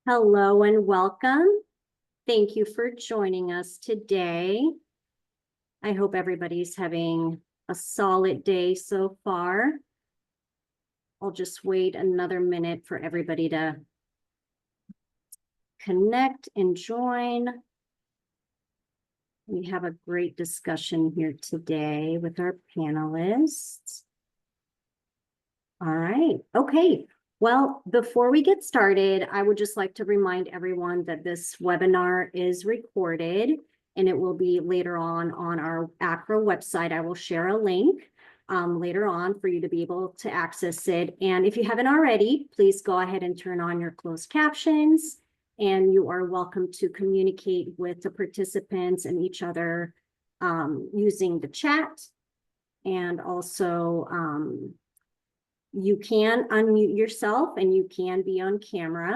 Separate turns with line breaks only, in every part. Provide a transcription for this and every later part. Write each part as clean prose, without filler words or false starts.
Hello and welcome. Thank you for joining us today. I hope everybody's having a solid day so far. I'll just wait another minute for everybody to connect and join. We have a great discussion here today with our panelists. All right, okay. Well, before we get started, I would just like to remind everyone that this webinar is recorded and it will be later on our ACRO website. I will share a link later on for you to be able to access it. And if you haven't already, please go ahead and turn on your closed captions, and you are welcome to communicate with the participants and each other using the chat. And also, you can unmute yourself and you can be on camera.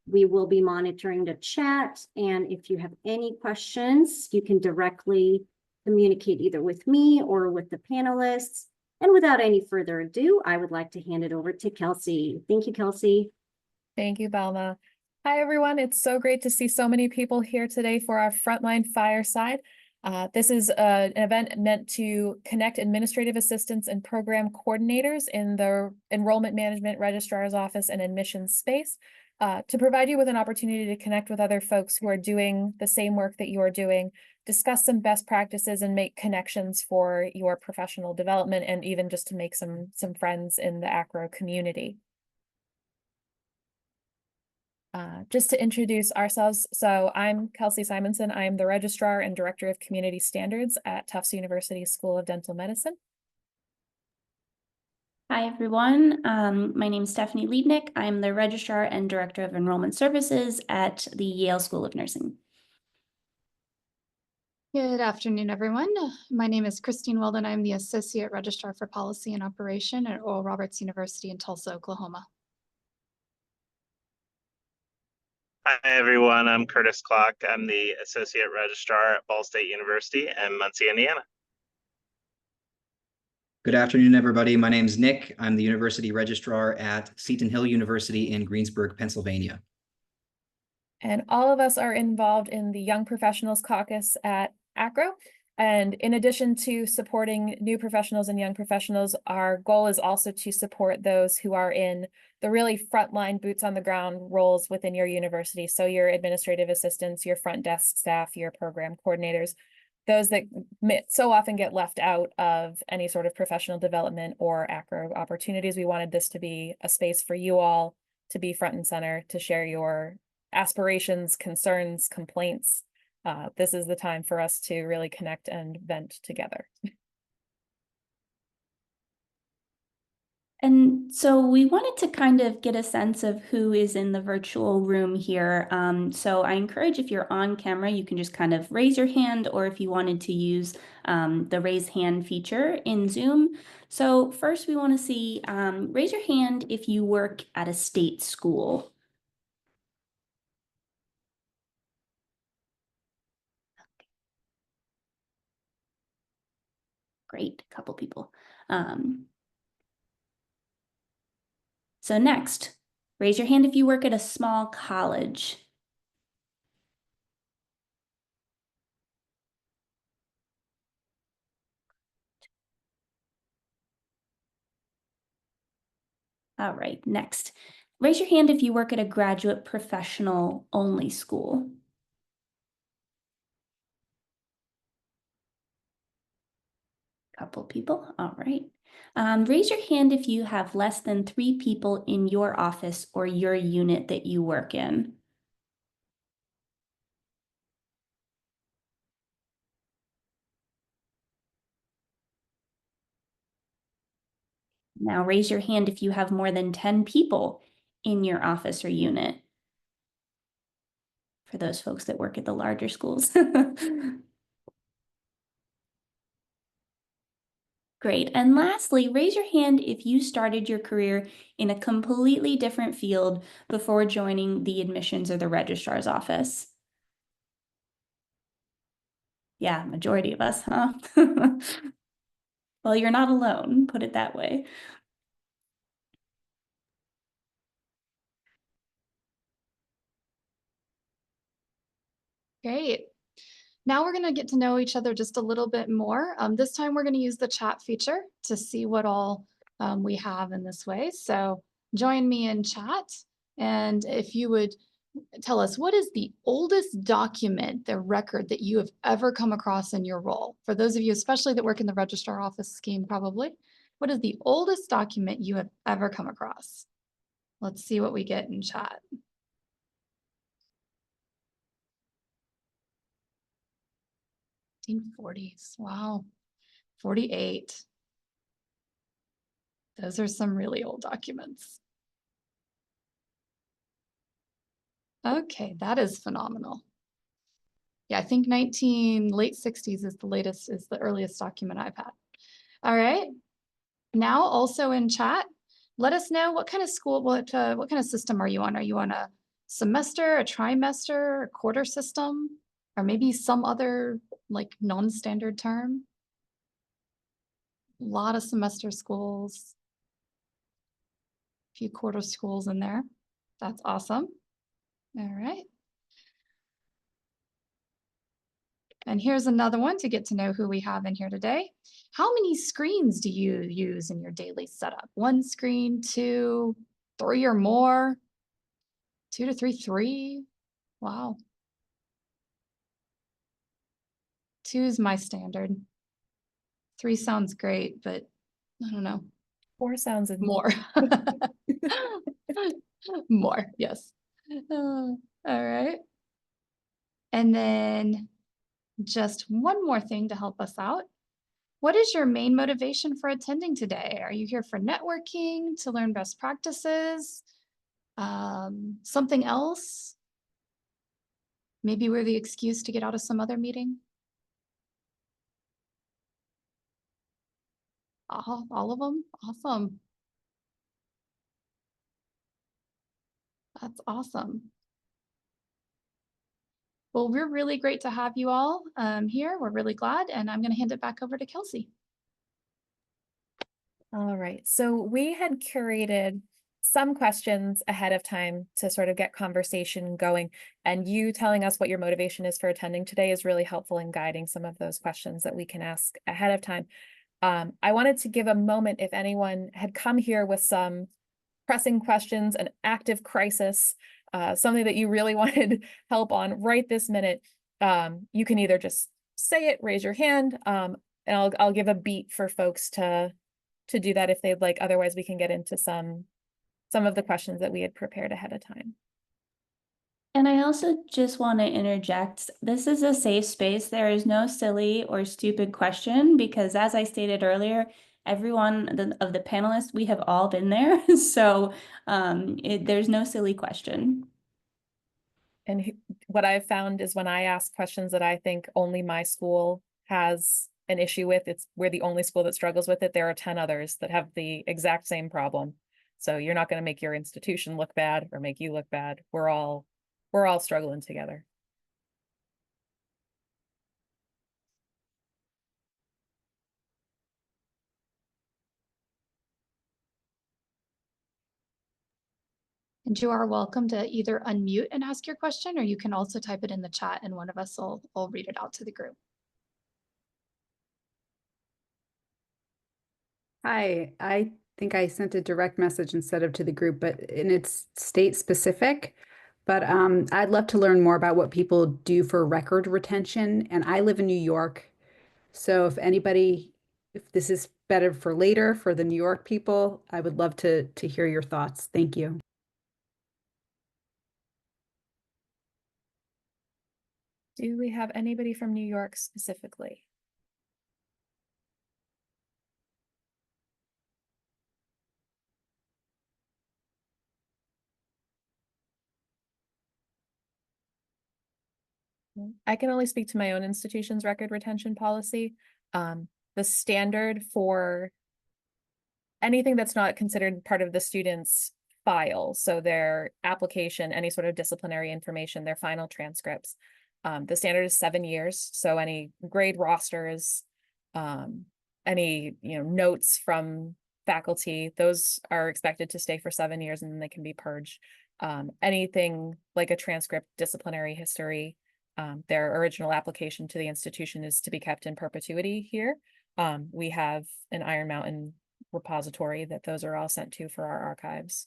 We will be monitoring the chat. And if you have any questions, you can directly communicate either with me or with the panelists. And without any further ado, I would like to hand it over to Kelsey. Thank you, Kelsey.
Thank you, Belma. Hi, everyone. It's so great to see so many people here today for our Frontline Fireside. This is an event meant to connect administrative assistants and program coordinators in the Enrollment Management Registrar's Office and admissions space to provide you with an opportunity to connect with other folks who are doing the same work that you are doing, discuss some best practices and make connections for your professional development, and even just to make some friends in the ACRO community. Just to introduce ourselves, so I'm Kelsey Simonson. I'm the Registrar and Director of Community Standards at Tufts University School of Dental Medicine.
Hi, everyone. My name is Stephanie Liebnick. I'm the Registrar and Director of Enrollment Services at the Yale School of Nursing.
Good afternoon, everyone. My name is Christine Weldon. I'm the Associate Registrar for Policy and Operation at Oral Roberts University in Tulsa, Oklahoma.
Hi, everyone. I'm Curtis Clark. I'm the Associate Registrar at Ball State University in Muncie, Indiana.
Good afternoon, everybody. My name is Nick. I'm the University Registrar at Seton Hill University in Greensburg, Pennsylvania.
And all of us are involved in the Young Professionals Caucus at ACRO. And in addition to supporting new professionals and young professionals, our goal is also to support those who are in the really frontline boots on the ground roles within your university. So your administrative assistants, your front desk staff, your program coordinators, those that so often get left out of any sort of professional development or ACRO opportunities. We wanted this to be a space for you all to be front and center, to share your aspirations, concerns, complaints. This is the time for us to really connect and vent together.
And so we wanted to kind of get a sense of who is in the virtual room here. So I encourage, if you're on camera, you can just kind of raise your hand, or if you wanted to use the raise hand feature in Zoom. So first we want to see, raise your hand if you work at a state school. Great, a couple people. So next, raise your hand if you work at a small college. All right, next, raise your hand if you work at a graduate professional only school. Couple people, all right. Raise your hand if you have less than 3 people in your office or your unit that you work in. Now raise your hand if you have more than 10 people in your office or unit. For those folks that work at the larger schools. Great. And lastly, raise your hand if you started your career in a completely different field before joining the admissions or the registrar's office. Yeah, majority of us, huh? Well, you're not alone, put it that way.
Great. Now we're going to get to know each other just a little bit more. This time we're going to use the chat feature to see what all we have in this way. So join me in chat. And if you would tell us, what is the oldest document, the record that you have ever come across in your role? For those of you, especially that work in the registrar office scheme, probably, what is the oldest document you have ever come across? Let's see what we get in chat. 1940s. Wow. 48. Those are some really old documents. Okay, that is phenomenal. Yeah, I think late 60s is the earliest document I've had. All right. Now also in chat, let us know what kind of school, what kind of system are you on? Are you on a semester, a trimester, a quarter system, or maybe some other like non-standard term? A lot of semester schools, a few quarter schools in there. That's awesome. All right. And here's another one to get to know who we have in here today. How many screens do you use in your daily setup? 1 screen, 2, 3 or more? 2 to 3, 3. Wow. 2 is my standard. 3 sounds great, but I don't know.
4 sounds
More. More, yes. All right. And then just one more thing to help us out. What is your main motivation for attending today? Are you here for networking, to learn best practices, something else? Maybe we're the excuse to get out of some other meeting? All of them? Awesome. That's awesome. Well, we're really great to have you all here. We're really glad, and I'm going to hand it back over to Kelsey.
All right, so we had curated some questions ahead of time to sort of get conversation going, and you telling us what your motivation is for attending today is really helpful in guiding some of those questions that we can ask ahead of time. I wanted to give a moment if anyone had come here with some pressing questions, an active crisis, something that you really wanted help on right this minute. You can either just say it, raise your hand, and I'll give a beat for folks to do that if they'd like. Otherwise, we can get into some of the questions that we had prepared ahead of time.
And I also just want to interject, this is a safe space. There is no silly or stupid question because, as I stated earlier, everyone of the panelists, we have all been there. So there's no silly question.
And what I've found is when I ask questions that I think only my school has an issue with, we're the only school that struggles with it. There are 10 others that have the exact same problem. So you're not going to make your institution look bad or make you look bad. We're all struggling together.
And you are welcome to either unmute and ask your question, or you can also type it in the chat and one of us will read it out to the group.
Hi, I think I sent a direct message instead of to the group, and it's state specific. But I'd love to learn more about what people do for record retention. And I live in New York. So if this is better for later for the New York people, I would love to hear your thoughts. Thank you.
Do we have anybody from New York specifically? I can only speak to my own institution's record retention policy. The standard for anything that's not considered part of the student's file, so their application, any sort of disciplinary information, their final transcripts, the standard is 7 years. So any grade rosters, any notes from faculty, those are expected to stay for 7 years and then they can be purged. Anything like a transcript, disciplinary history, Their original application to the institution is to be kept in perpetuity here. We have an Iron Mountain repository that those are all sent to for our archives.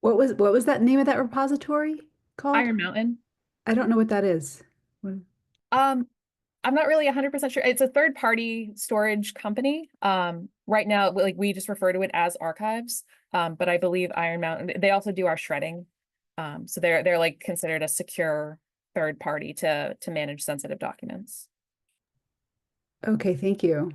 What was that name of that repository called?
Iron Mountain.
I don't know what that is.
I'm not really 100% sure. It's a third-party storage company. Right now, like we just refer to it as archives. But I believe Iron Mountain, they also do our shredding. So they're like considered a secure third party to manage sensitive documents.
Okay, thank you.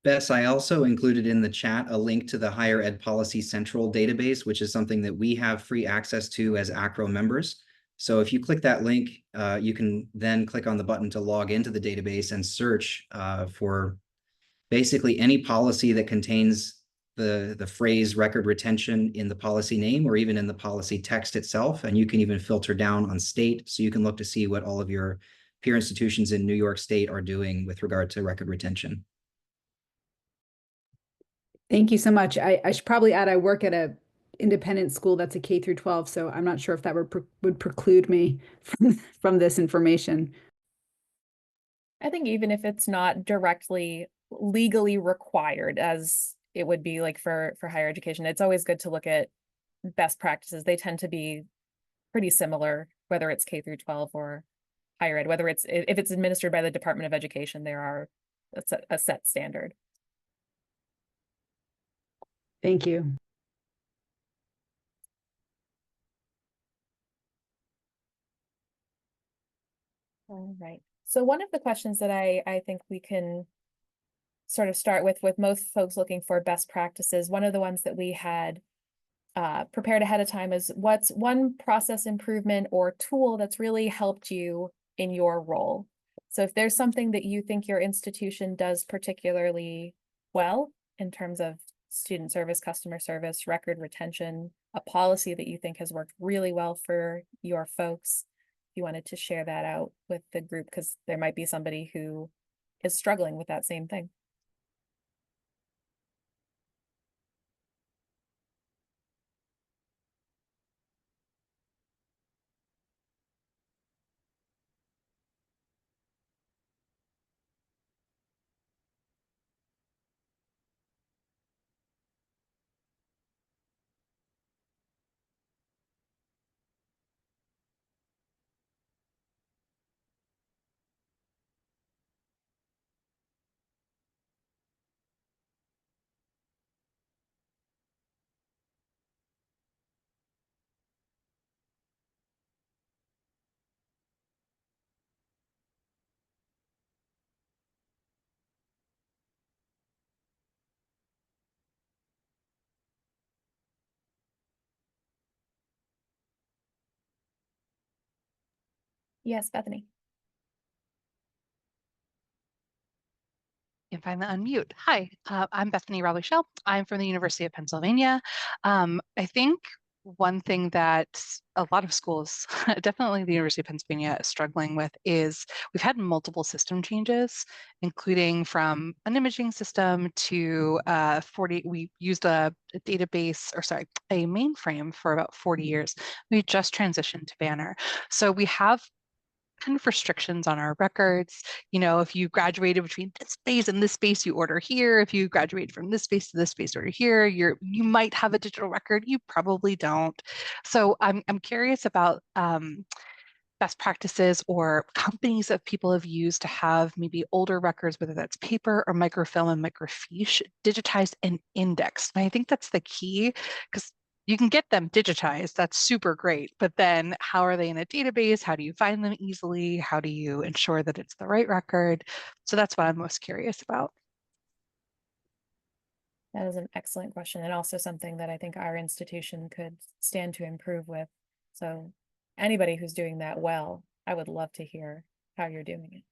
Bess, I also included in the chat a link to the Higher Ed Policy Central database, which is something that we have free access to as ACRO members. So if you click that link, you can then click on the button to log into the database and search for basically any policy that contains the phrase record retention in the policy name or even in the policy text itself. And you can even filter down on state, so you can look to see what all of your peer institutions in New York State are doing with regard to record retention.
Thank you so much. I should probably add I work at a independent school that's a K through 12, so I'm not sure if that would preclude me from this information.
I think even if it's not directly legally required, as it would be like for higher education, it's always good to look at best practices. They tend to be pretty similar, whether it's K through 12 or higher ed, whether if it's administered by the Department of Education, there are a set standard.
Thank you.
All right. So one of the questions that I think we can sort of start with most folks looking for best practices, one of the ones that we had prepared ahead of time is what's one process improvement or tool that's really helped you in your role. So if there's something that you think your institution does particularly well in terms of student service, customer service, record retention, a policy that you think has worked really well for your folks, you wanted to share that out with the group, because there might be somebody who is struggling with that same thing. Yes, Bethany.
You can find the unmute. Hi, I'm Bethany Raleigh-Shell. I'm from the University of Pennsylvania. I think one thing that a lot of schools, definitely the University of Pennsylvania, is struggling with is we've had multiple system changes, including from an imaging system to we used a database, or sorry, a mainframe for about 40 years. We just transitioned to Banner. So we have kind of restrictions on our records. You know, if you graduated between this space and this space, you order here. If you graduated from this space to this space, order here. You might have a digital record. You probably don't. So I'm curious about best practices or companies that people have used to have maybe older records, whether that's paper or microfilm and microfiche, digitized and indexed. And I think that's the key, because you can get them digitized, that's super great, but then how are they in a database? How do you find them easily? How do you ensure that it's the right record? So that's what I'm most curious about.
That is an excellent question, and also something that I think our institution could stand to improve with. So anybody who's doing that well, I would love to hear how you're doing it.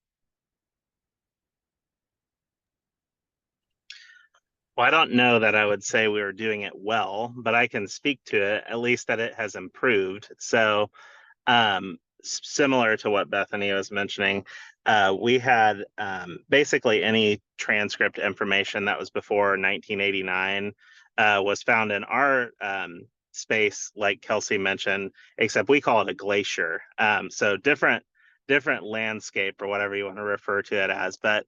Well, I don't know that I would say we were doing it well, but I can speak to it, at least that it has improved. So similar to what Bethany was mentioning, we had basically any transcript information that was before 1989 was found in our space like Kelsey mentioned, except we call it a glacier. So different landscape or whatever you want to refer to it as. But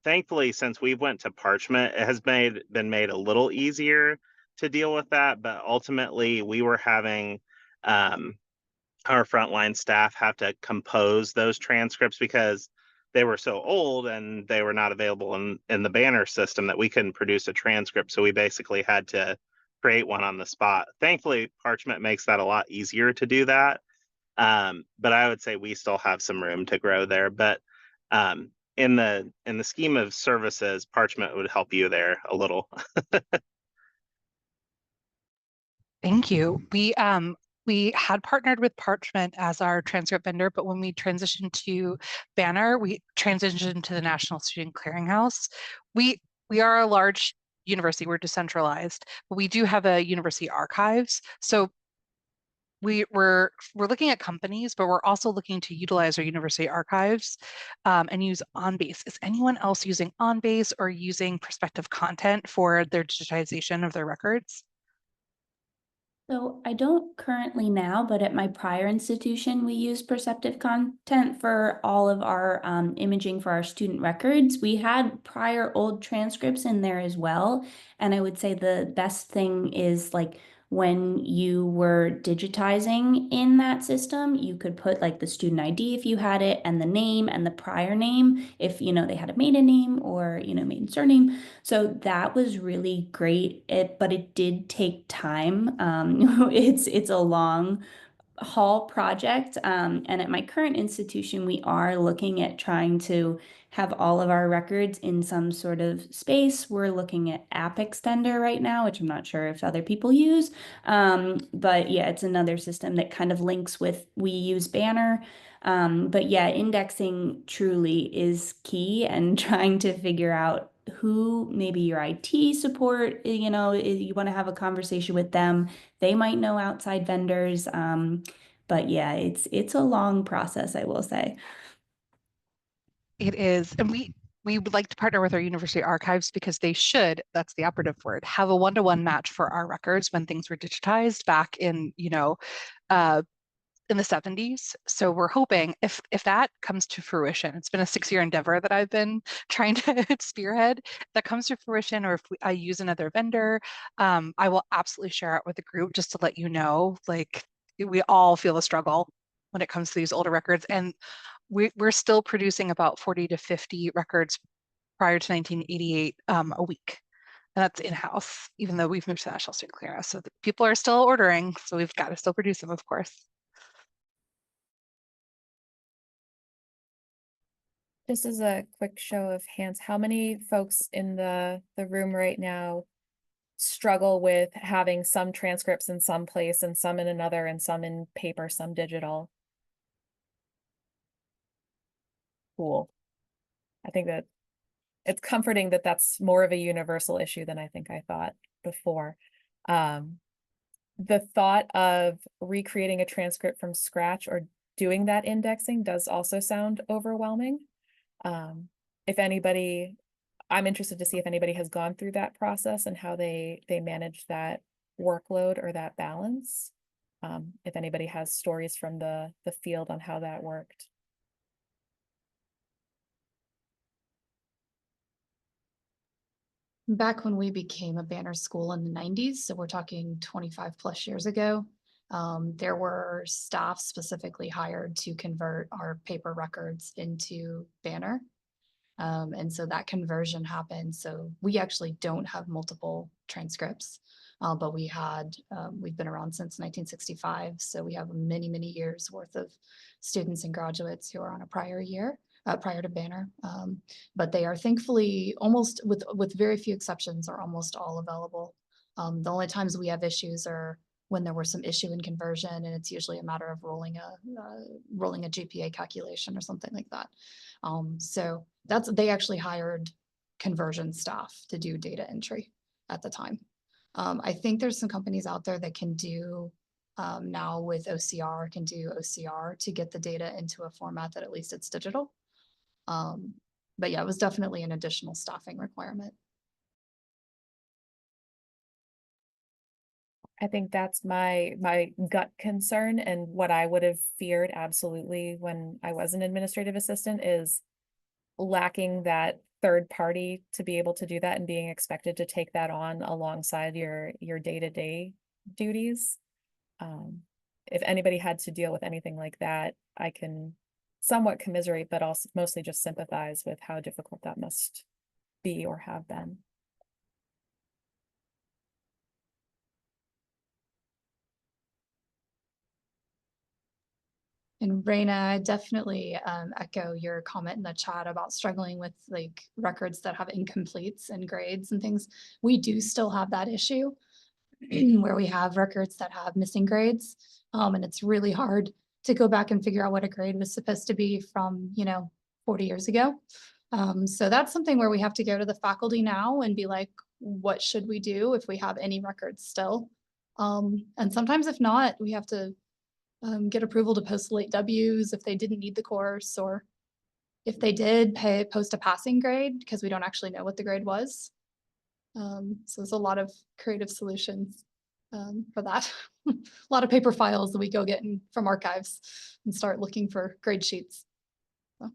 thankfully, since we went to parchment, it has been made a little easier to deal with that. But ultimately, we were having our frontline staff have to compose those transcripts because they were so old and they were not available in the banner system that we couldn't produce a transcript. So we basically had to create one on the spot. Thankfully, parchment makes that a lot easier to do that. But I would say we still have some room to grow there. But in the scheme of services, parchment would help you there a little.
Thank you. We had partnered with Parchment as our transcript vendor, but when we transitioned to Banner, we transitioned to the National Student Clearinghouse. We are a large university, we're decentralized, but we do have a university archives. So we're looking at companies, but we're also looking to utilize our university archives and use OnBase. Is anyone else using OnBase or using prospective content for their digitization of their records?
So I don't currently now, but at my prior institution, we use perceptive content for all of our imaging for our student records. We had prior old transcripts in there as well. And I would say the best thing is like when you were digitizing in that system, you could put like the student ID if you had it, and the name and the prior name if they had a maiden name or maiden surname. So that was really great. But it did take time. It's a long haul project. And at my current institution, we are looking at trying to have all of our records in some sort of space. We're looking at App Extender right now, which I'm not sure if other people use. But yeah, it's another system that kind of links with, we use Banner. But yeah, indexing truly is key, and trying to figure out who maybe your IT support, you want to have a conversation with them. They might know outside vendors. But yeah, it's a long process, I will say.
It is, and we would like to partner with our university archives because they should, that's the operative word, have a one-to-one match for our records when things were digitized back in, in the 70s. So we're hoping if that comes to fruition, it's been a 6-year endeavor that I've been trying to spearhead. If that comes to fruition, or if I use another vendor, I will absolutely share it with the group just to let you know, like we all feel the struggle when it comes to these older records. And we're still producing about 40 to 50 records prior to 1988 a week. And that's in-house, even though we've moved to the National Student Clearinghouse. So people are still ordering, so we've got to still produce them, of course.
Just as a quick show of hands, how many folks in the room right now struggle with having some transcripts in some place and some in another, and some in paper, some digital? Cool. I think that it's comforting that that's more of a universal issue than I think I thought before. The thought of recreating a transcript from scratch or doing that indexing does also sound overwhelming. If anybody, I'm interested to see if anybody has gone through that process and how they manage that workload or that balance. If anybody has stories from the field on how that worked.
Back when we became a banner school in the 90s, so we're talking 25 plus years ago, there were staff specifically hired to convert our paper records into banner. And so that conversion happened. So we actually don't have multiple transcripts, but we've been around since 1965. So we have many, many years worth of students and graduates who are on a prior year. Prior to Banner, but they are thankfully almost, with very few exceptions, are almost all available. The only times we have issues are when there were some issue in conversion, and it's usually a matter of rolling a GPA calculation or something like that. So they actually hired conversion staff to do data entry at the time. I think there's some companies out there that can do now with OCR, can do OCR to get the data into a format that at least it's digital. But yeah, it was definitely an additional staffing requirement.
I think that's my gut concern, and what I would have feared absolutely when I was an administrative assistant is lacking that third party to be able to do that and being expected to take that on alongside your day-to-day duties. If anybody had to deal with anything like that, I can somewhat commiserate, but also mostly just sympathize with how difficult that must be or have been.
And Raina, I definitely echo your comment in the chat about struggling with like records that have incompletes and grades and things. We do still have that issue where we have records that have missing grades. And it's really hard to go back and figure out what a grade was supposed to be from, 40 years ago. So that's something where we have to go to the faculty now and be like, what should we do if we have any records still? And sometimes if not, we have to get approval to post late Ws if they didn't need the course, or if they did, post a passing grade because we don't actually know what the grade was. So there's a lot of creative solutions for that. A lot of paper files that we go get from archives and start looking for grade sheets. So.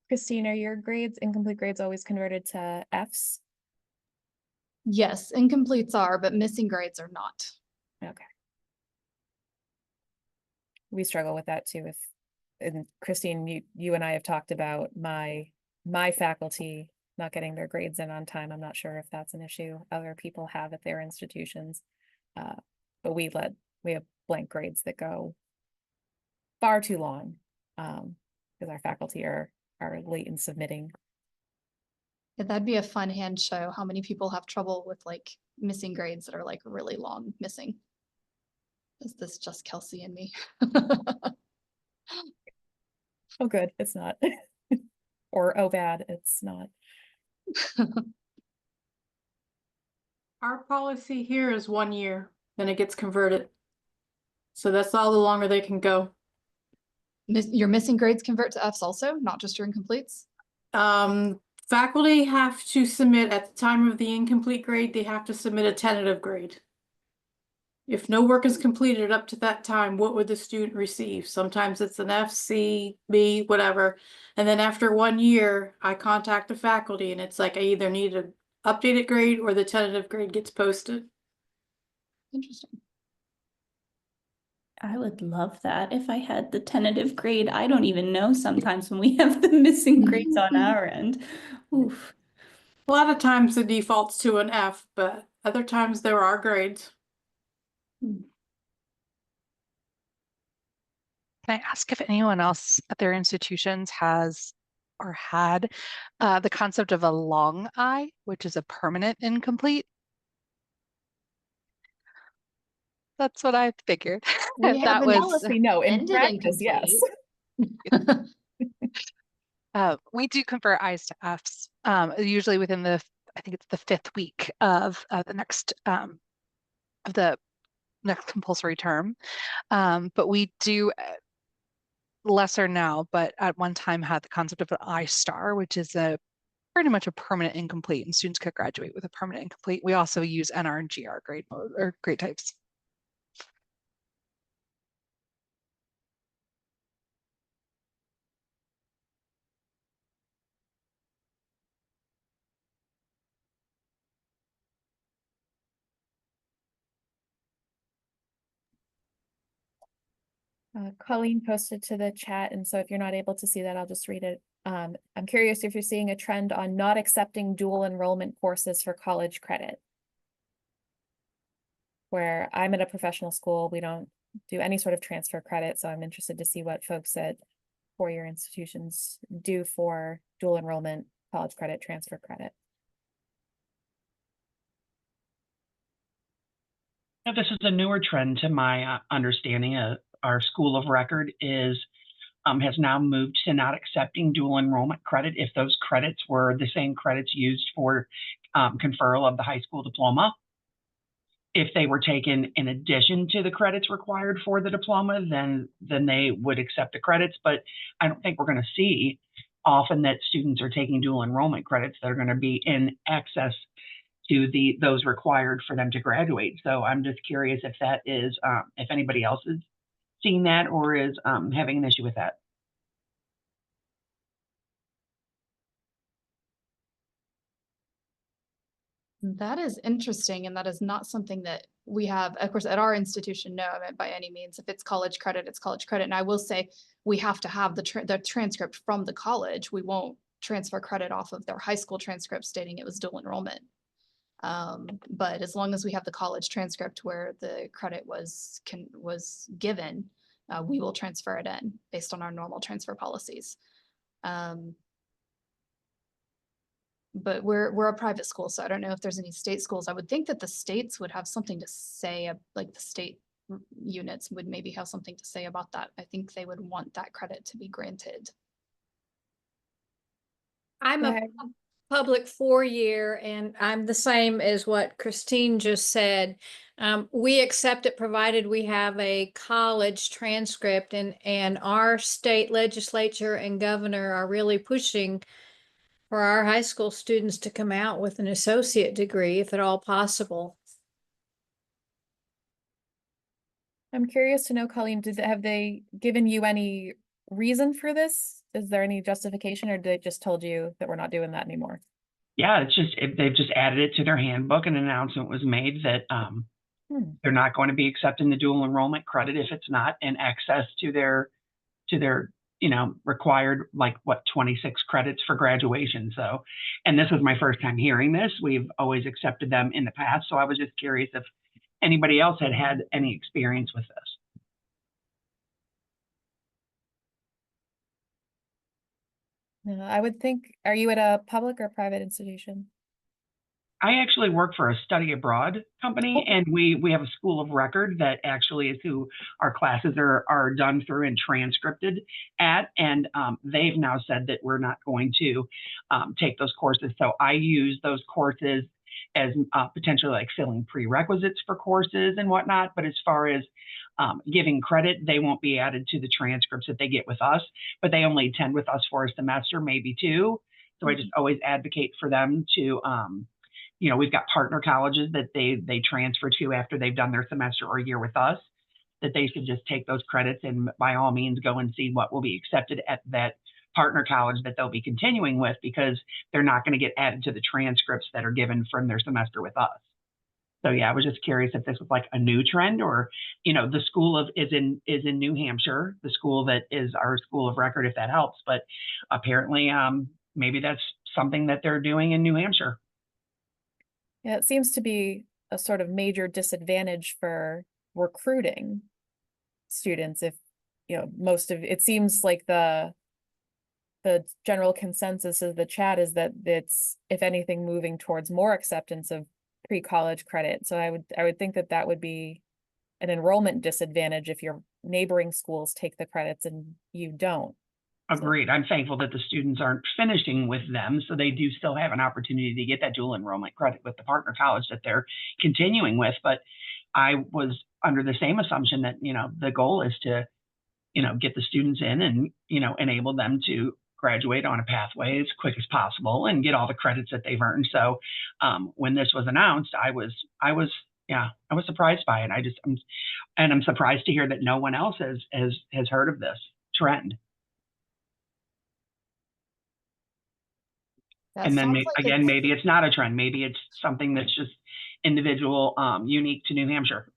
Christine, are your grades, incomplete grades, always converted to Fs?
Yes, incompletes are, but missing grades are not.
Okay. We struggle with that too. And Christine, you and I have talked about my faculty not getting their grades in on time. I'm not sure if that's an issue other people have at their institutions. But we have blank grades that go far too long, because our faculty are late in submitting.
Yeah, that'd be a fun hand show how many people have trouble with like missing grades that are like really long missing. Is this just Kelsey and me?
Oh, good, it's not. Or, oh, bad, it's not.
Our policy here is 1 year, then it gets converted. So that's all the longer they can go.
Your missing grades convert to Fs also, not just your incompletes?
Faculty have to submit at the time of the incomplete grade, they have to submit a tentative grade. If no work is completed up to that time, what would the student receive? Sometimes it's an F, C, B, whatever. And then after 1 year, I contact the faculty and it's like I either need an updated grade or the tentative grade gets posted.
Interesting.
I would love that if I had the tentative grade. I don't even know sometimes when we have the missing grades on our end. Oof.
A lot of times the default's to an F, but other times there are grades.
Can I ask if anyone else at their institutions has or had the concept of a long I, which is a permanent incomplete? That's what I figured.
We
That
have
was
No, in
ended
practice, yes.
incomplete.
we do convert I's to F's, usually within I think it's the 5th week of the next compulsory term. But we do lesser now, but at one time had the concept of an I star, which is pretty much a permanent incomplete, and students could graduate with a permanent incomplete. We also use NR and GR grade mode or grade types.
Colleen posted to the chat, and so if you're not able to see that, I'll just read it. I'm curious if you're seeing a trend on not accepting dual enrollment courses for college credit. Where I'm at a professional school, we don't do any sort of transfer credit, so I'm interested to see what folks at four-year institutions do for dual enrollment, college credit, transfer credit.
Now, this is a newer trend to my understanding. Our school of record has now moved to not accepting dual enrollment credit if those credits were the same credits used for conferral of the high school diploma. If they were taken in addition to the credits required for the diploma, then they would accept the credits. But I don't think we're going to see often that students are taking dual enrollment credits that are going to be in excess to those required for them to graduate. So I'm just curious if that is, if anybody else is seeing that or is having an issue with that.
That is interesting, and that is not something that we have, of course, at our institution, no, I mean, by any means. If it's college credit, it's college credit. And I will say we have to have the transcript from the college. We won't transfer credit off of their high school transcript stating it was dual enrollment. But as long as we have the college transcript where the credit was given, we will transfer it in based on our normal transfer policies. But we're a private school, so I don't know if there's any state schools. I would think that the states would have something to say, like the state units would maybe have something to say about that. I think they would want that credit to be granted.
I'm a public 4-year, and I'm the same as what Christine just said. We accept it provided we have a college transcript, and our state legislature and governor are really pushing for our high school students to come out with an associate degree, if at all possible.
I'm curious to know, Colleen, have they given you any reason for this? Is there any justification, or they just told you that we're not doing that anymore?
Yeah, they've just added it to their handbook. An announcement was made that they're not going to be accepting the dual enrollment credit if it's not in excess to their required, like, what, 26 credits for graduation. So, and this was my first time hearing this. We've always accepted them in the past. So I was just curious if anybody else had any experience with this.
No, I would think, are you at a public or private institution?
I actually work for a study abroad company, and we have a school of record that actually is who our classes are done through and transcripted at. And they've now said that we're not going to take those courses. So I use those courses as potentially like filling prerequisites for courses and whatnot. But as far as giving credit, they won't be added to the transcripts that they get with us, but they only attend with us for a semester, maybe two. So I just always advocate for them to, we've got partner colleges that they transfer to after they've done their semester or year with us, that they should just take those credits and by all means go and see what will be accepted at that partner college that they'll be continuing with, because they're not going to get added to the transcripts that are given from their semester with us. So yeah, I was just curious if this was like a new trend, or, the school is in New Hampshire, the school that is our school of record, if that helps. But apparently, maybe that's something that they're doing in New Hampshire.
Yeah, it seems to be a sort of major disadvantage for recruiting students if, most of it seems like the general consensus of the chat is that it's, if anything, moving towards more acceptance of pre-college credit. So I would think that would be an enrollment disadvantage if your neighboring schools take the credits and you don't.
Agreed. I'm thankful that the students aren't finishing with them, so they do still have an opportunity to get that dual enrollment credit with the partner college that they're continuing with. But I was under the same assumption that, the goal is to, get the students in and, enable them to graduate on a pathway as quick as possible and get all the credits that they've earned. So when this was announced, I was surprised by it. I'm surprised to hear that no one else has heard of this trend. And then maybe it's not a trend. Maybe it's something that's just individual, unique to New Hampshire.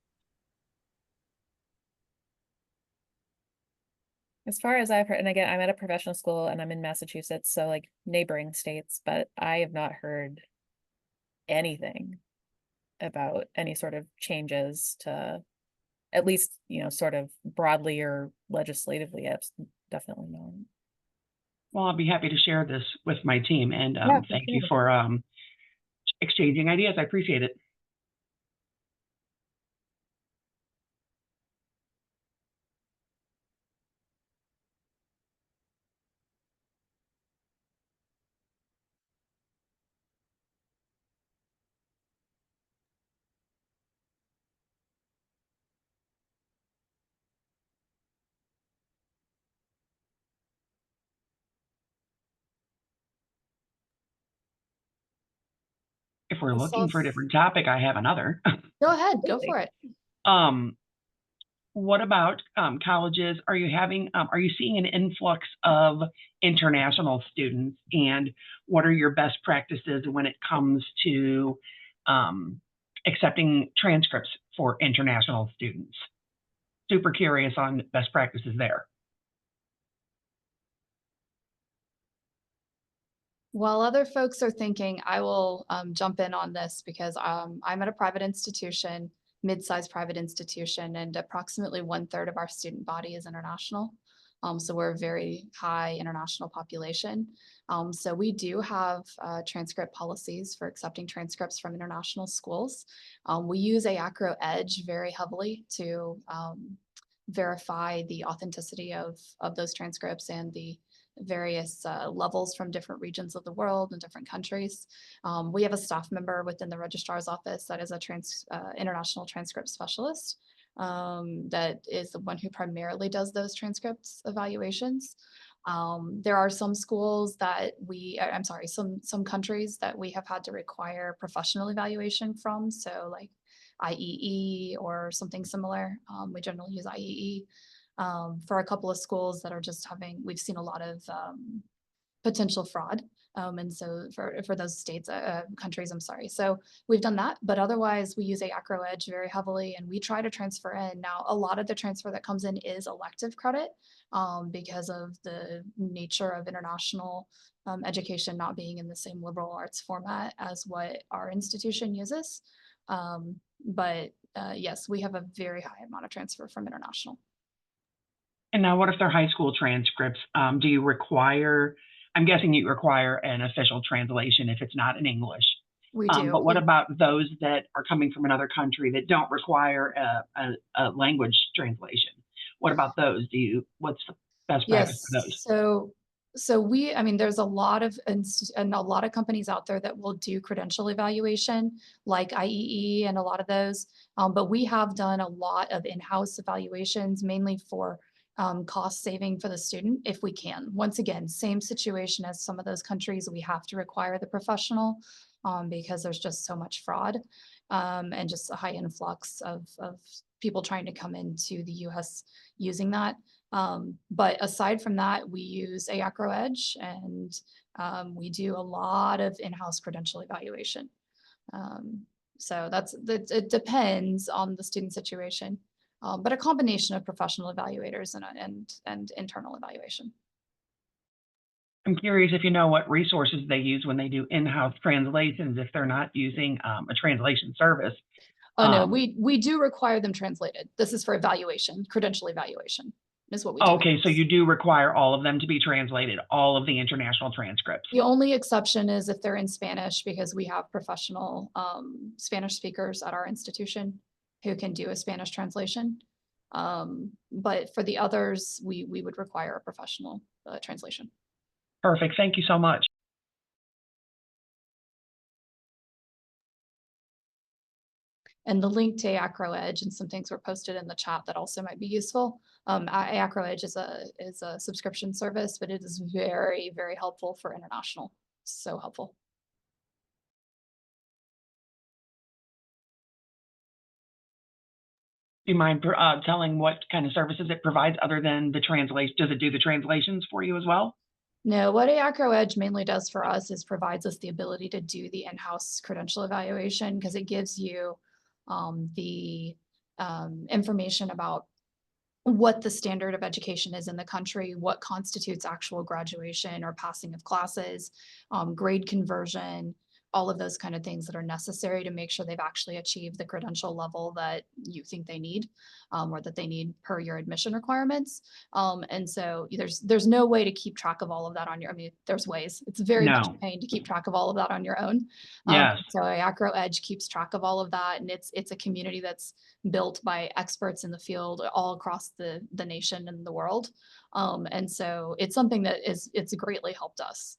As far as I've heard, and again, I'm at a professional school and I'm in Massachusetts, so like neighboring states, but I have not heard anything about any sort of changes to, at least, sort of broadly or legislatively. Definitely not.
Well, I'll be happy to share this with my team, and thank you for exchanging ideas. I appreciate it. we're
This
looking for a
also-
different topic, I have another.
Go ahead, go for it.
What about colleges? Are you seeing an influx of international students? And what are your best practices when it comes to accepting transcripts for international students? Super curious on best practices there.
While other folks are thinking, I will jump in on this because I'm at a private institution, mid-sized private institution, and approximately 1/3 of our student body is international. So we're a very high international population. So we do have transcript policies for accepting transcripts from international schools. We use AACRO Edge very heavily to verify the authenticity of those transcripts and the various levels from different regions of the world and different countries. We have a staff member within the registrar's office that is a international transcript specialist that is the one who primarily does those transcripts evaluations. There are some schools that some countries that we have had to require professional evaluation from. So like IEE or something similar. We generally use IEE. For a couple of schools that are just we've seen a lot of potential fraud. And so for those states, countries, I'm sorry. So we've done that, but otherwise we use AACRO Edge very heavily and we try to transfer in. Now, a lot of the transfer that comes in is elective credit because of the nature of international education not being in the same liberal arts format as what our institution uses. But yes, we have a very high amount of transfer from international.
And now what if they're high school transcripts? Do you require, I'm guessing you require an official translation if it's not in English.
We do.
But what about those that are coming from another country that don't require a language translation? What about those? What's the best practice for those?
There's a lot of companies out there that will do credential evaluation like IEE and a lot of those. But we have done a lot of in-house evaluations, mainly for cost saving for the student if we can. Once again, same situation as some of those countries, we have to require the professional because there's just so much fraud and just a high influx of people trying to come into the US using that. But aside from that, we use AACRO Edge and we do a lot of in-house credential evaluation. So it depends on the student situation. But a combination of professional evaluators and internal evaluation.
I'm curious if you know what resources they use when they do in-house translations, if they're not using a translation service.
Oh, no, we do require them translated. This is for evaluation, credential evaluation is what we do.
Okay, so you do require all of them to be translated, all of the international transcripts.
The only exception is if they're in Spanish, because we have professional Spanish speakers at our institution who can do a Spanish translation. But for the others, we would require a professional translation.
Perfect. Thank you so much.
And the link to AACRO Edge and some things were posted in the chat that also might be useful. AACRO Edge is a subscription service, but it is very, very helpful for international. So helpful.
Do you mind telling what kind of services it provides other than the translation? Does it do the translations for you as well?
No, what AACRO Edge mainly does for us is provides us the ability to do the in-house credential evaluation because it gives you the information about what the standard of education is in the country, what constitutes actual graduation or passing of classes, grade conversion, all of those kind of things that are necessary to make sure they've actually achieved the credential level that you think they need or that they need per your admission requirements. And so there's no way to keep track of all of that on your, there's ways. It's very much a pain to keep track of all of that on your own.
Yes.
So AACRO Edge keeps track of all of that. And it's a community that's built by experts in the field all across the nation and the world. And so it's something that it's greatly helped us.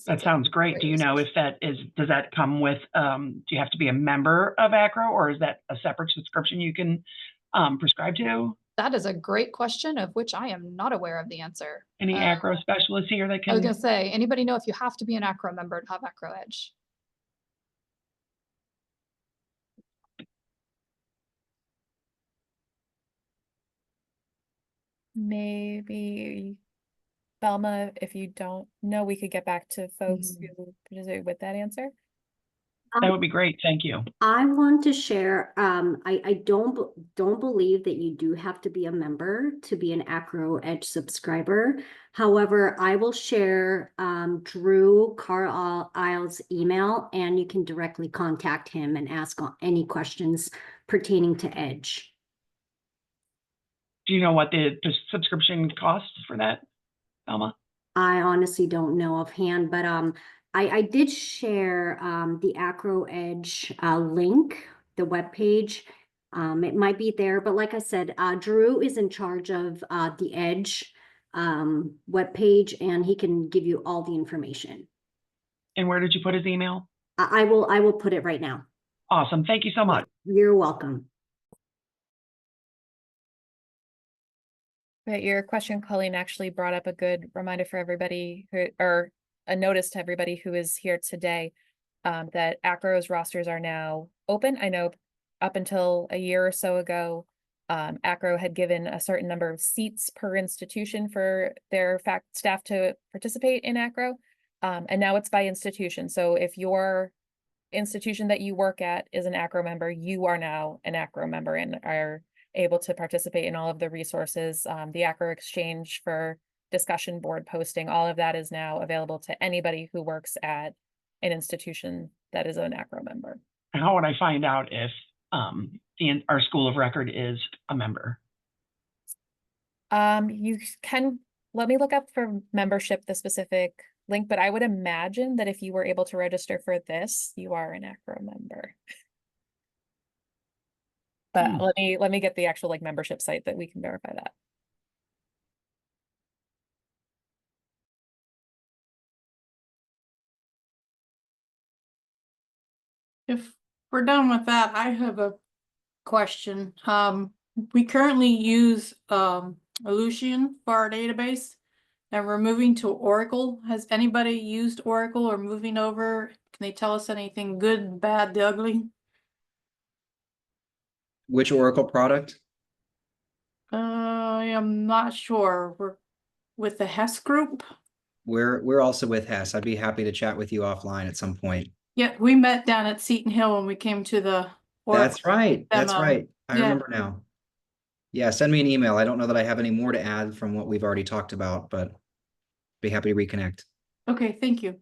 That sounds great. Do you know if does that come with, do you have to be a member of AACRO or is that a separate subscription you can prescribe to?
That is a great question of which I am not aware of the answer.
Any AACRO specialists here that can?
I was gonna say, anybody know if you have to be an AACRO member to have AACRO Edge?
Maybe Belma, if you don't know, we could get back to folks who participate with that answer.
That would be great. Thank you.
I want to share, I don't believe that you do have to be a member to be an Acro Edge subscriber. However, I will share Drew Carlisle's email, and you can directly contact him and ask any questions pertaining to Edge.
Do you know what the subscription costs for that, Alma?
I honestly don't know offhand, but I did share the Acro Edge link, the webpage. It might be there, but like I said, Drew is in charge of the Edge webpage, and he can give you all the information.
And where did you put his email?
I will put it right now.
Awesome. Thank you so much.
You're welcome.
But your question, Colleen, actually brought up a good reminder for everybody who, or a notice to everybody who is here today, that Acro's rosters are now open. I know up until a year or so ago, Acro had given a certain number of seats per institution for their staff to participate in Acro. And now it's by institution. So if your institution that you work at is an Acro member, you are now an Acro member and are able to participate in all of the resources. The Acro Exchange for discussion board posting, all of that is now available to anybody who works at an institution that is an Acro member.
How would I find out if our school of record is a member?
You can, let me look up for membership, the specific link, but I would imagine that if you were able to register for this, you are an Acro member. But let me get the actual like membership site that we can verify that.
If we're done with that, I have a question. We currently use Ellucian for our database, and we're moving to Oracle. Has anybody used Oracle or moving over? Can they tell us anything good, bad, the ugly?
Which Oracle product?
I am not sure. We're with the Hess group.
We're also with Hess. I'd be happy to chat with you offline at some point.
Yeah, we met down at Seton Hill when we came to the Oracle
That's right. That's
demo.
right. I
Yeah.
remember now. Yeah, send me an email. I don't know that I have any more to add from what we've already talked about, but be happy to reconnect.
Okay, thank you.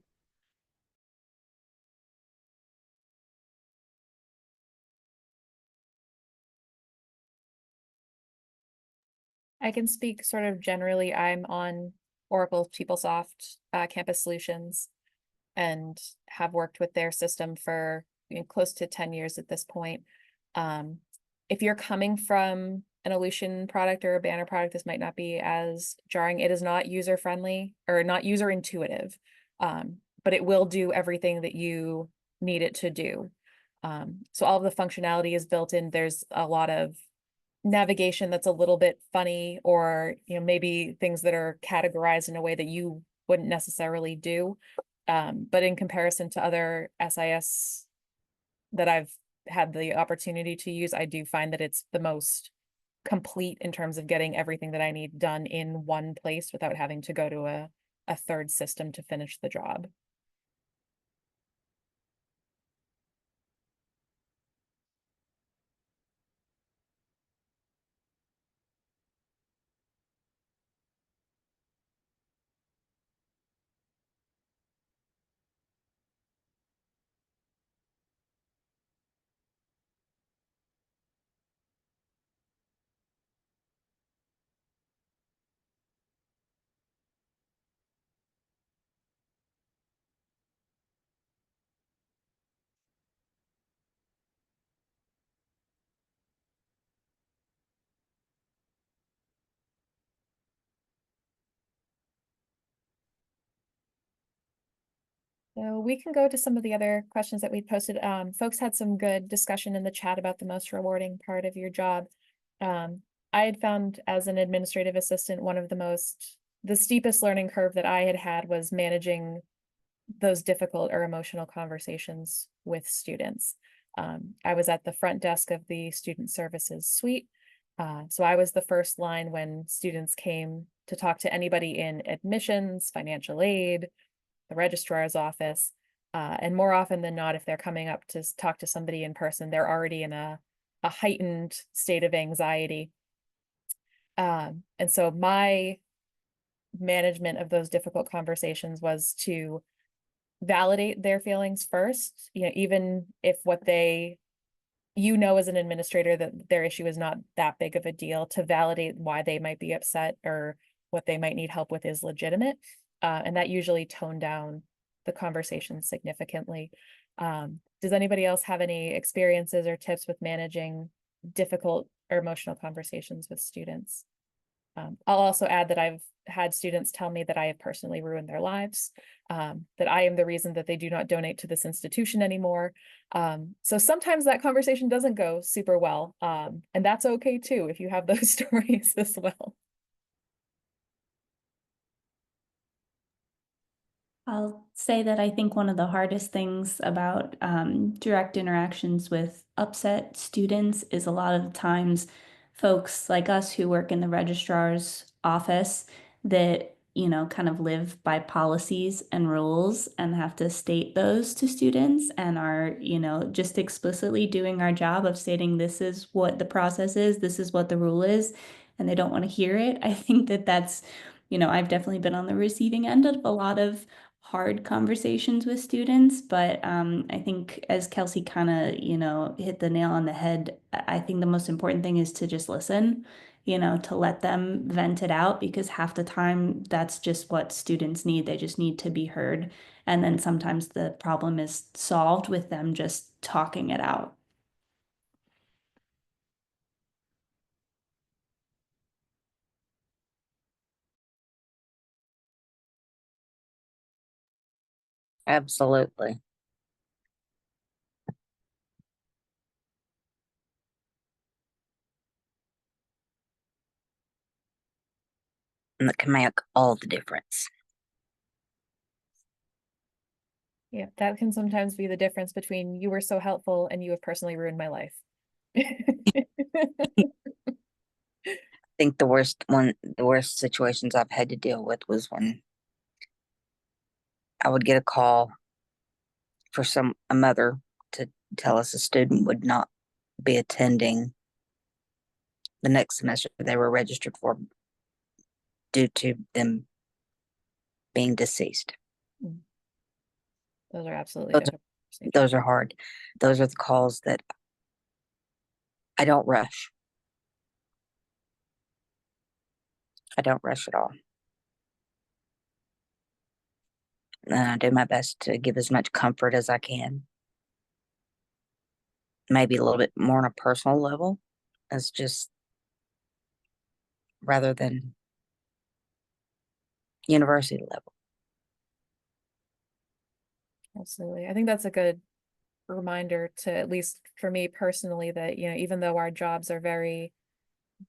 I can speak sort of generally. I'm on Oracle PeopleSoft Campus Solutions and have worked with their system for close to 10 years at this point. If you're coming from an Ellucian product or a Banner product, this might not be as jarring. It is not user friendly or not user intuitive, but it will do everything that you need it to do. So all of the functionality is built in. There's a lot of navigation that's a little bit funny, or maybe things that are categorized in a way that you wouldn't necessarily do. But in comparison to other SIS that I've had the opportunity to use, I do find that it's the most complete in terms of getting everything that I need done in one place without having to go to a third system to finish the job. So we can go to some of the other questions that we posted. Folks had some good discussion in the chat about the most rewarding part of your job. I had found as an administrative assistant, one of the steepest learning curve that I had was managing those difficult or emotional conversations with students. I was at the front desk of the student services suite, So I was the first line when students came to talk to anybody in admissions, financial aid, the registrar's office. And more often than not, if they're coming up to talk to somebody in person, they're already in a heightened state of anxiety. And so my management of those difficult conversations was to validate their feelings first, even if what they, as an administrator, that their issue is not that big of a deal, to validate why they might be upset or what they might need help with is legitimate. And that usually toned down the conversation significantly. Does anybody else have any experiences or tips with managing difficult or emotional conversations with students? I'll also add that I've had students tell me that I have personally ruined their lives, that I am the reason that they do not donate to this institution anymore. So sometimes that conversation doesn't go super well, and that's okay too if you have those stories as well.
I'll say that I think one of the hardest things about direct interactions with upset students is a lot of times folks like us who work in the registrar's office that, kind of live by policies and rules and have to state those to students and are, just explicitly doing our job of stating this is what the process is, this is what the rule is, and they don't want to hear it. I think that that's, I've definitely been on the receiving end of a lot of hard conversations with students, but I think as Kelsey kind of, hit the nail on the head, I think the most important thing is to just listen, to let them vent it out, because half the time that's just what students need. They just need to be heard. And then sometimes the problem is solved with them just talking it out.
Absolutely. And that can make all the difference.
Yeah, that can sometimes be the difference between you were so helpful and you have personally ruined my life.
I think the worst situations I've had to deal with was when I would get a call for a mother to tell us a student would not be attending the next semester they were registered for due to them being deceased.
Those are absolutely
Those
difficult.
Those are hard. Those are the calls that I don't rush. I don't rush at all. And I do my best to give as much comfort as I can. Maybe a little bit more on a personal level, as just rather than university level.
Absolutely. I think that's a good reminder to, at least for me personally, that, even though our jobs are very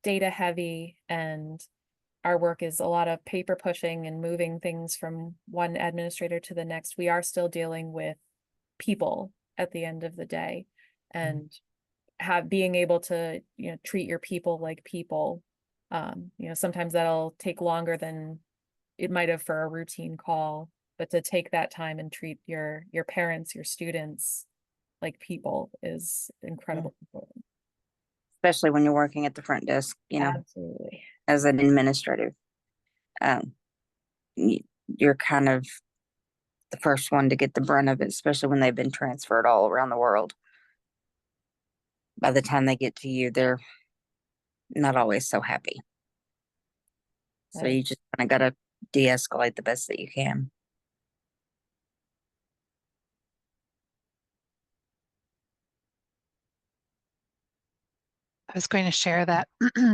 data heavy and our work is a lot of paper pushing and moving things from one administrator to the next, we are still dealing with people at the end of the day, and being able to, treat your people like people. Sometimes that'll take longer than it might have for a routine call, but to take that time and treat your parents, your students like people is incredibly important.
Especially when you're working at the front desk,
Absolutely.
as an administrative. You're kind of the first one to get the brunt of it, especially when they've been transferred all around the world. By the time they get to you, they're not always so happy. So you just kind of got to de-escalate the best that you can.
I was going to share that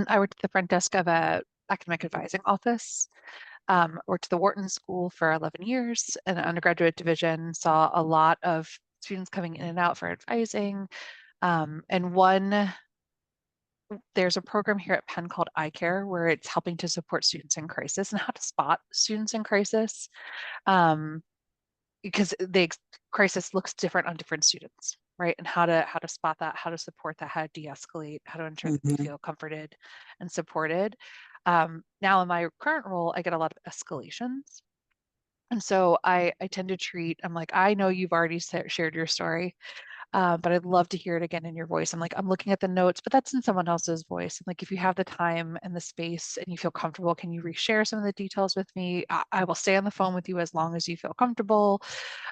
I worked at the front desk of a academic advising office. Worked at the Wharton School for 11 years in the undergraduate division, saw a lot of students coming in and out for advising. There's a program here at Penn called iCare where it's helping to support students in crisis and how to spot students in crisis, because the crisis looks different on different students. right? And how to spot that, how to support that, how to de-escalate, how to ensure that they
Mhm.
feel comforted and supported. Now in my current role, I get a lot of escalations. And so I tend to treat, I'm like, I know you've already shared your story, but I'd love to hear it again in your voice. I'm like, I'm looking at the notes, but that's in someone else's voice. And like, if you have the time and the space and you feel comfortable, can you reshare some of the details with me? I will stay on the phone with you as long as you feel comfortable.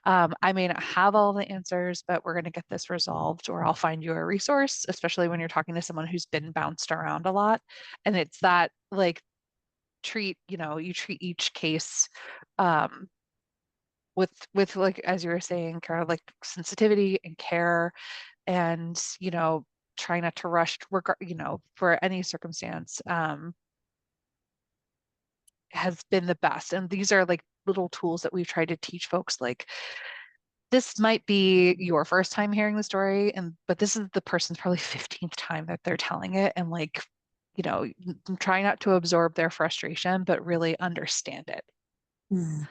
I may not have all the answers, but we're going to get this resolved, or I'll find you a resource, especially when you're talking to someone who's been bounced around a lot. And it's that like you treat each case with like, as you were saying, kind of like sensitivity and care, and try not to rush for any circumstance, has been the best. And these are like little tools that we've tried to teach folks, like this might be your first time hearing the story, but this is the person's probably 15th time that they're telling it, and like try not to absorb their frustration, but really understand it.
Mm.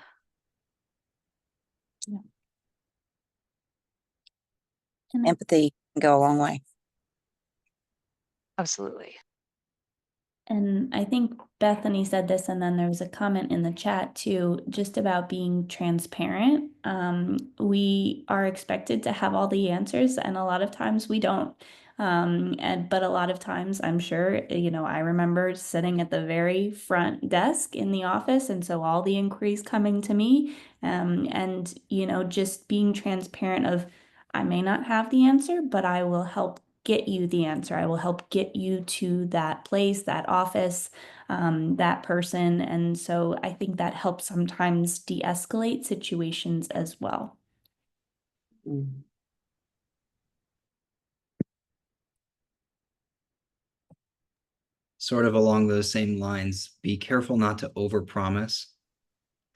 Yeah. And
Empathy can go a long way.
Absolutely.
And I think Bethany said this, and then there was a comment in the chat too, just about being transparent. We are expected to have all the answers, and a lot of times we don't. But a lot of times, I'm sure, I remember sitting at the very front desk in the office, and so all the inquiries coming to me, and just being transparent of, I may not have the answer, but I will help get you the answer. I will help get you to that place, that office, that person. And so I think that helps sometimes de-escalate situations as well.
Mm.
Sort of along those same lines, be careful not to overpromise.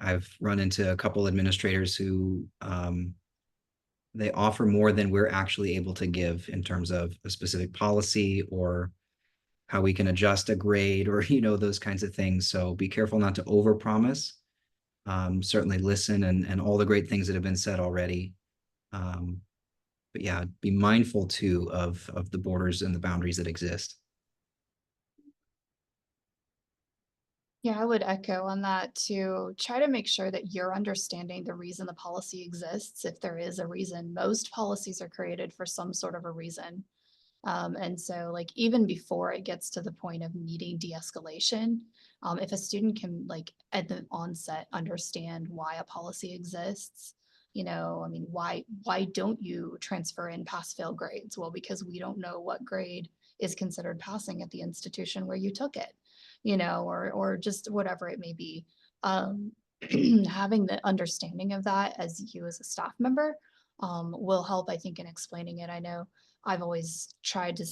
I've run into a couple administrators who they offer more than we're actually able to give in terms of a specific policy or how we can adjust a grade, or those kinds of things. So be careful not to overpromise. Certainly listen, and all the great things that have been said already. But yeah, be mindful too of the borders and the boundaries that exist.
Yeah, I would echo on that to try to make sure that you're understanding the reason the policy exists. If there is a reason, most policies are created for some sort of a reason. And so like even before it gets to the point of needing de-escalation, if a student can like at the onset understand why a policy exists, I mean, why don't you transfer in pass-fail grades? Well, because we don't know what grade is considered passing at the institution where you took it, or just whatever it may be. Having the understanding of that as you as a staff member will help, I think, in explaining it. I know I've always tried to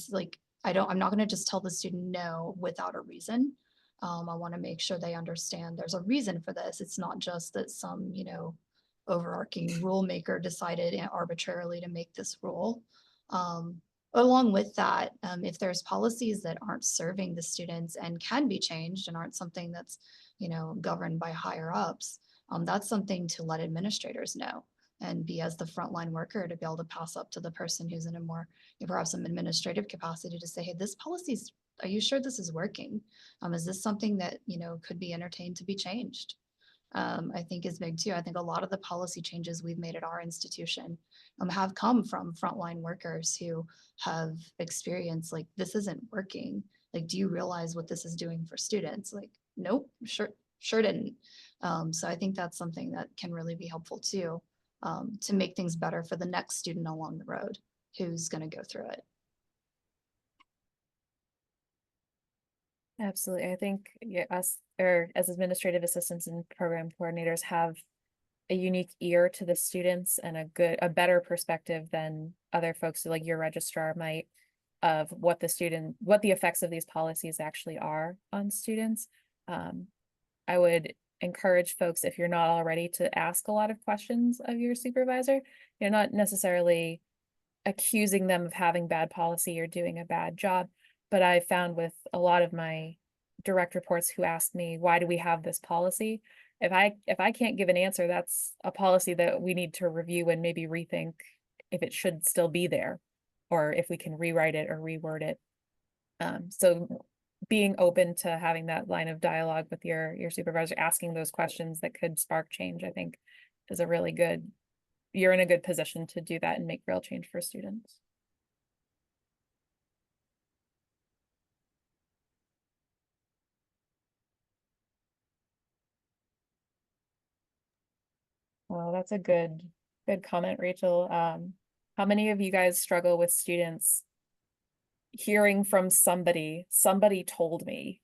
I'm not going to just tell the student no without a reason. I want to make sure they understand there's a reason for this. It's not just that some, overarching rule maker decided arbitrarily to make this rule. Along with that, if there's policies that aren't serving the students and can be changed and aren't something that's, governed by higher ups, that's something to let administrators know and be as the frontline worker to be able to pass up to the person who's in a more, perhaps some administrative capacity to say, hey, this policy's, are you sure this is working? Is this something that, could be entertained to be changed? I think is big too. I think a lot of the policy changes we've made at our institution have come from frontline workers who have experienced like, this isn't working. Like, do you realize what this is doing for students? Like, nope, sure didn't. So I think that's something that can really be helpful too, to make things better for the next student along the road who's going to go through it.
Absolutely. I think us, or as administrative assistants and program coordinators, have a unique ear to the students and a better perspective than other folks like your registrar might, of what the effects of these policies actually are on students. I would encourage folks, if you're not already, to ask a lot of questions of your supervisor. You're not necessarily accusing them of having bad policy or doing a bad job. But I found with a lot of my direct reports who asked me, why do we have this policy? If I can't give an answer, that's a policy that we need to review and maybe rethink if it should still be there, or if we can rewrite it or reword it. So being open to having that line of dialogue with your supervisor, asking those questions that could spark change, I think is a really good, you're in a good position to do that and make real change for students. Well, that's a good comment, Rachel. How many of you guys struggle with students hearing from somebody told me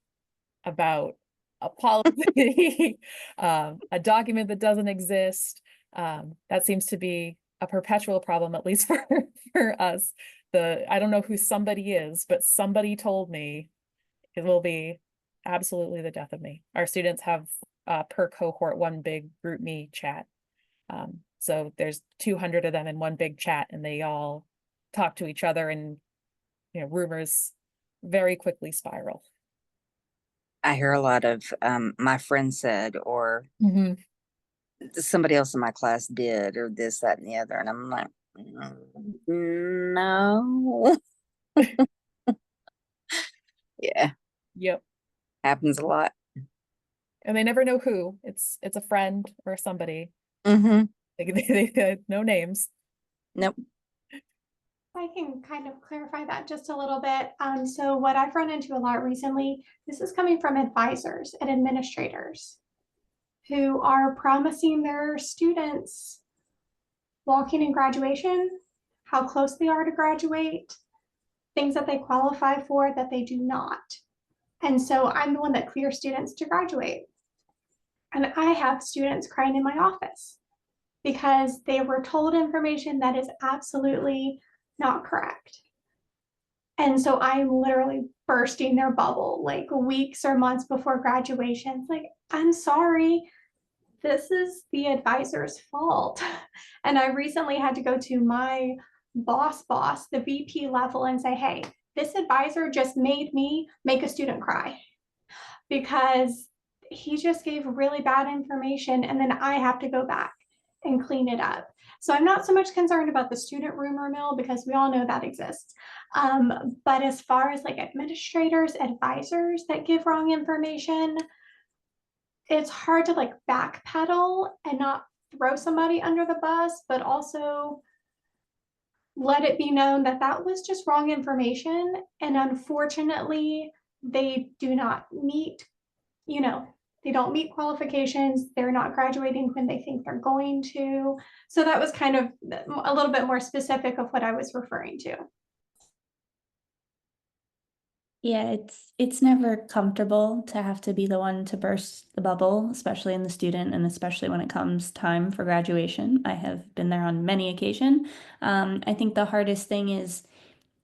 about a policy, a document that doesn't exist? That seems to be a perpetual problem, at least for us. I don't know who somebody is, but somebody told me. It will be absolutely the death of me. Our students have per cohort one big group me chat. So there's 200 of them in one big chat, and they all talk to each other, and rumors very quickly spiral.
I hear a lot of my friend said, or somebody else in my class did, or this, that, and the other. And I'm like, no. Yeah.
Yep.
Happens a lot.
And they never know who. It's a friend or somebody.
Mm-hmm.
They no names.
Nope.
I can kind of clarify that just a little bit. So what I've run into a lot recently, this is coming from advisors and administrators who are promising their students walking in graduation, how close they are to graduate, things that they qualify for that they do not. And so I'm the one that clears students to graduate. And I have students crying in my office because they were told information that is absolutely not correct. And so I'm literally bursting their bubble like weeks or months before graduation. It's like, I'm sorry, this is the advisor's fault. And I recently had to go to my boss, the VP level, and say, hey, this advisor just made me make a student cry because he just gave really bad information, and then I have to go back and clean it up. So I'm not so much concerned about the student rumor mill because we all know that exists. But as far as like administrators, advisors that give wrong information, it's hard to like backpedal and not throw somebody under the bus, but also let it be known that that was just wrong information. And unfortunately, they do not meet, they don't meet qualifications. They're not graduating when they think they're going to. So that was kind of a little bit more specific of what I was referring to.
Yeah, it's never comfortable to have to be the one to burst the bubble, especially in the student and especially when it comes time for graduation. I have been there on many occasions. I think the hardest thing is,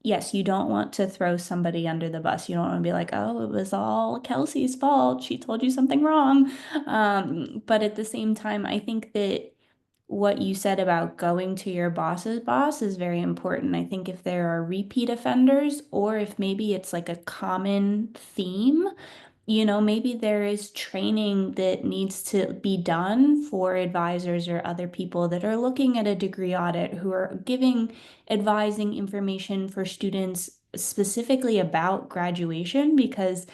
yes, you don't want to throw somebody under the bus. You don't want to be like, oh, it was all Kelsey's fault. She told you something wrong. But at the same time, I think that what you said about going to your boss's boss is very important. I think if there are repeat offenders, or if maybe it's like a common theme, maybe there is training that needs to be done for advisors or other people that are looking at a degree audit, who are advising information for students specifically about graduation, because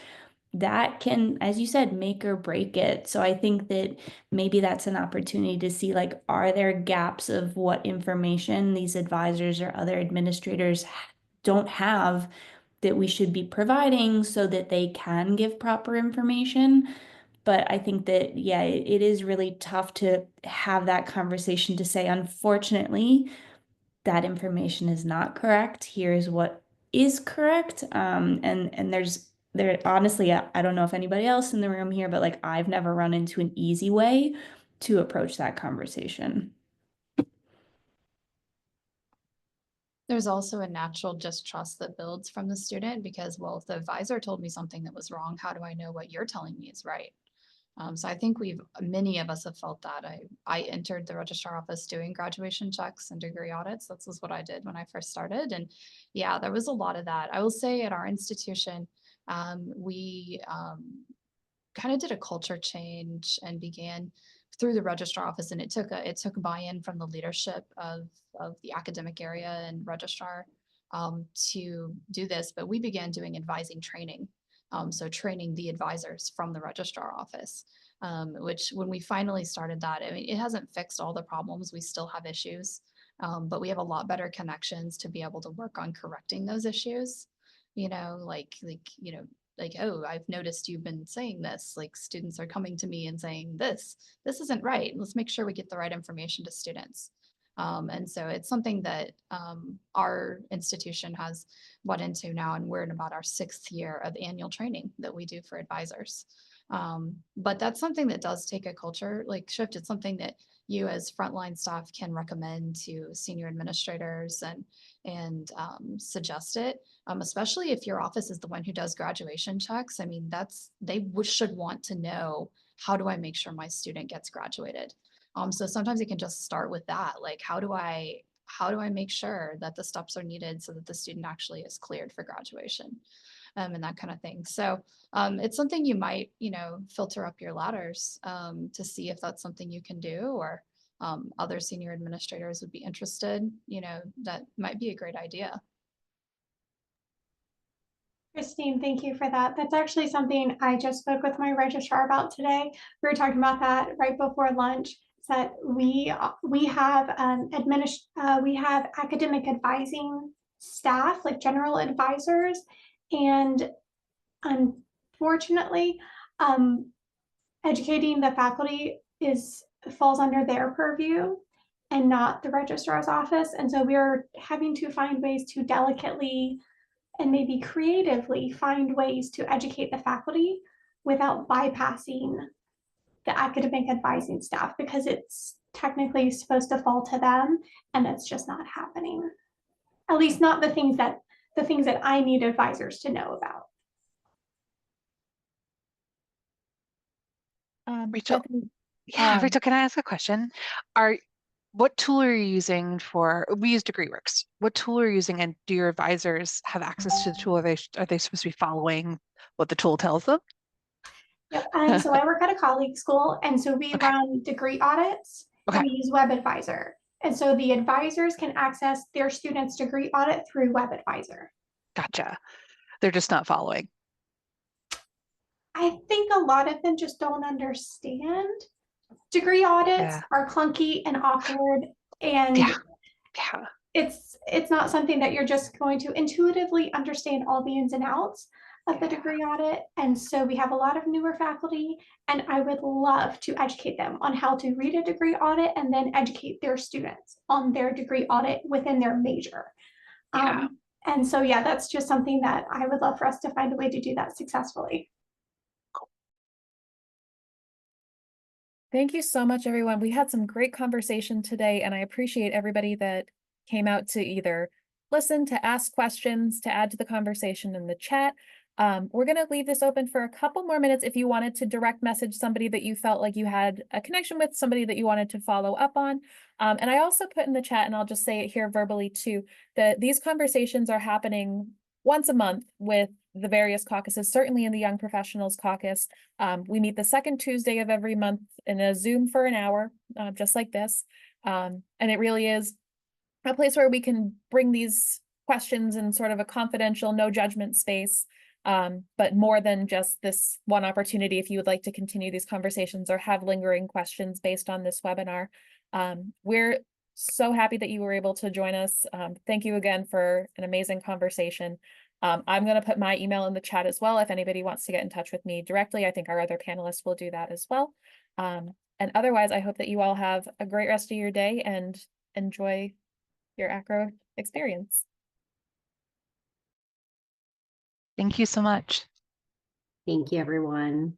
that can, as you said, make or break it. So I think that maybe that's an opportunity to see, like, are there gaps of what information these advisors or other administrators don't have that we should be providing so that they can give proper information. But I think that, yeah, it is really tough to have that conversation to say, unfortunately, that information is not correct. Here's what is correct. And there honestly, I don't know if anybody else in the room here, but like I've never run into an easy way to approach that conversation.
There's also a natural distrust that builds from the student because, well, if the advisor told me something that was wrong, how do I know what you're telling me is right? So I think many of us have felt that. I entered the registrar office doing graduation checks and degree audits. That's what I did when I first started. And yeah, there was a lot of that. I will say at our institution, we kind of did a culture change and began through the registrar office, and it took buy-in from the leadership of the academic area and registrar to do this. But we began doing advising training, so training the advisors from the registrar office, which when we finally started that, I mean, it hasn't fixed all the problems. We still have issues, but we have a lot better connections to be able to work on correcting those issues. You know, like oh, I've noticed you've been saying this, like students are coming to me and saying this isn't right. Let's make sure we get the right information to students. And so it's something that our institution has bought into now, and we're in about our 6th year of annual training that we do for advisors. But that's something that does take a culture like shift. It's something that you as frontline staff can recommend to senior administrators and suggest it, especially if your office is the one who does graduation checks. I mean, they should want to know, how do I make sure my student gets graduated? So sometimes it can just start with that, like how do I make sure that the steps are needed so that the student actually is cleared for graduation, and that kind of thing. So it's something you might, filter up your ladders to see if that's something you can do, or other senior administrators would be interested. That might be a great idea.
Christine, thank you for that. That's actually something I just spoke with my registrar about today. We were talking about that right before lunch. That we have we have academic advising staff, like general advisors, and unfortunately, educating the faculty falls under their purview and not the registrar's office. And so we're having to find ways to delicately and maybe creatively find ways to educate the faculty without bypassing the academic advising staff, because it's technically supposed to fall to them, and it's just not happening. At least not the things that I need advisors to know about.
Rachel,
Bethany,
Rachel, can I ask a question? What tool are you using we use DegreeWorks. What tool are you using, and do your advisors have access to the tool? Are they supposed to be following what the tool tells them?
Yep. So I work at a colleague school, and so we run degree audits, and we use WebAdvisor. And so the advisors can access their students' degree audit through WebAdvisor.
Gotcha. They're just not following.
I think a lot of them just don't understand. Degree audits are clunky and awkward, and it's not something that you're just going to intuitively understand all the ins and outs of the degree audit. And so we have a lot of newer faculty, and I would love to educate them on how to read a degree audit and then educate their students on their degree audit within their major. And so, yeah, that's just something that I would love for us to find a way to do that successfully.
Thank you so much, everyone. We had some great conversation today, and I appreciate everybody that came out to either listen, to ask questions, to add to the conversation in the chat. We're going to leave this open for a couple more minutes if you wanted to direct message somebody that you felt like you had a connection with, somebody that you wanted to follow up on. And I also put in the chat, and I'll just say it here verbally too, that these conversations are happening once a month with the various caucuses, certainly in the Young Professionals Caucus. We meet the second Tuesday of every month in a Zoom for an hour, just like this. And it really is a place where we can bring these questions in sort of a confidential, no judgment space. But more than just this one opportunity, if you would like to continue these conversations or have lingering questions based on this webinar. We're so happy that you were able to join us. Thank you again for an amazing conversation. I'm going to put my email in the chat as well if anybody wants to get in touch with me directly. I think our other panelists will do that as well. And otherwise, I hope that you all have a great rest of your day and enjoy your ACRO experience.
Thank you so much.
Thank you, everyone.